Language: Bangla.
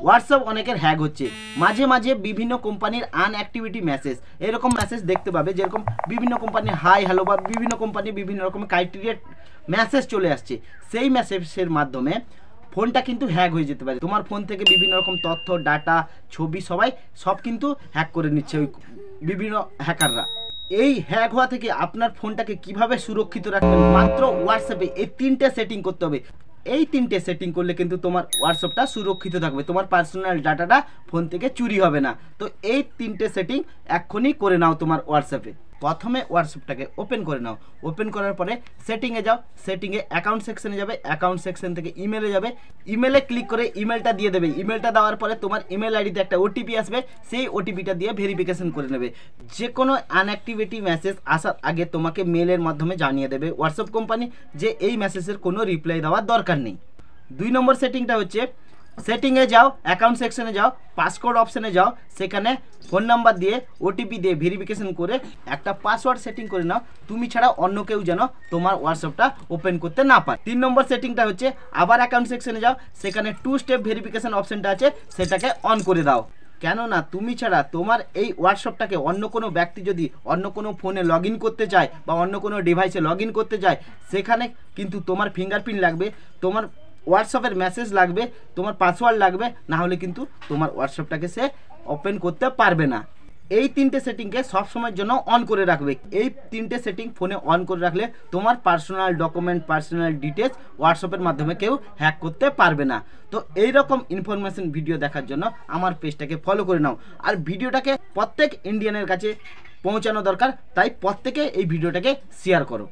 হোয়াটসঅ্যাপ অনেকের হ্যাক হচ্ছে, মাঝে মাঝে বিভিন্ন কোম্পানির আনঅ্যাক্টিভিটি মেসেজ, এরকম মেসেজ দেখতে পাবে, যেরকম বিভিন্ন কোম্পানির হাই হ্যালো বা বিভিন্ন কোম্পানি বিভিন্ন রকম ক্রাইটেরিয়া মেসেজ চলে আসছে। সেই মেসেজের মাধ্যমে ফোনটা কিন্তু হ্যাক হয়ে যেতে পারে। তোমার ফোন থেকে বিভিন্ন রকম তথ্য, ডাটা, ছবি সব কিন্তু হ্যাক করে নিচ্ছে ওই বিভিন্ন হ্যাকাররা। এই হ্যাক হওয়া থেকে আপনার ফোনটাকে কিভাবে সুরক্ষিত রাখবেন, মাত্র হোয়াটসঅ্যাপে এই 3টে সেটিং করতে হবে। এই 3টে সেটিং করলে কিন্তু তোমার হোয়াটসঅ্যাপটা সুরক্ষিত থাকবে, তোমার পার্সোনাল ডাটাটা ফোন থেকে চুরি হবে না। তো এই 3টে সেটিং এক্ষুনি করে নাও তোমার হোয়াটসঅ্যাপে। প্রথমে হোয়াটসঅ্যাপটাকে ওপেন করে নাও, ওপেন করার পরে সেটিংয়ে যাও, সেটিংয়ে অ্যাকাউন্ট সেকশনে যাবে, অ্যাকাউন্ট সেকশন থেকে ইমেলে যাবে, ইমেলে ক্লিক করে ইমেলটা দিয়ে দেবে। ইমেলটা দেওয়ার পরে তোমার ইমেল আইডিতে একটা ওটিপি আসবে, সেই ওটিপিটা দিয়ে ভেরিফিকেশন করে নেবে। যে কোনো আনঅ্যাক্টিভিটি মেসেজ আসার আগে তোমাকে মেলের মাধ্যমে জানিয়ে দেবে হোয়াটসঅ্যাপ কোম্পানি যে এই মেসেজের কোনো রিপ্লাই দেওয়ার দরকার নেই। 2 নম্বর সেটিংটা হচ্ছে, সেটিংয়ে যাও, অ্যাকাউন্ট সেকশনে যাও, পাসওয়ার্ড অপশানে যাও, সেখানে ফোন নাম্বার দিয়ে ওটিপি দিয়ে ভেরিফিকেশন করে একটা পাসওয়ার্ড সেটিং করে নাও, তুমি ছাড়া অন্য কেউ যেন তোমার হোয়াটসঅ্যাপটা ওপেন করতে না পারে। 3 নম্বর সেটিংটা হচ্ছে, আবার অ্যাকাউন্ট সেকশনে যাও, সেখানে 2 স্টেপ ভেরিফিকেশন অপশানটা আছে, সেটাকে অন করে দাও। কেননা তুমি ছাড়া তোমার এই হোয়াটসঅ্যাপটাকে অন্য কোনো ব্যক্তি যদি অন্য কোনো ফোনে লগ ইন করতে চায় বা অন্য কোনো ডিভাইসে লগ ইন করতে চায়, সেখানে কিন্তু তোমার ফিঙ্গারপ্রিন্ট লাগবে, তোমার হোয়াটসঅ্যাপের মেসেজ লাগবে, তোমার পাসওয়ার্ড লাগবে, না হলে কিন্তু তোমার হোয়াটসঅ্যাপটাকে সে ওপেন করতে পারবে না। এই 3টে সেটিংকে সবসময়ের জন্য অন করে রাখবে। এই 3টে সেটিং ফোনে অন করে রাখলে তোমার পার্সোনাল ডকুমেন্ট, পার্সোনাল ডিটেলস হোয়াটসঅ্যাপের মাধ্যমে কেউ হ্যাক করতে পারবে না। তো এই রকম ইনফরমেশন ভিডিও দেখার জন্য আমার পেজটাকে ফলো করে নাও। আর ভিডিওটাকে প্রত্যেক ইন্ডিয়ানের কাছে পৌঁছানো দরকার, তাই প্রত্যেকে এই ভিডিওটাকে শেয়ার করো।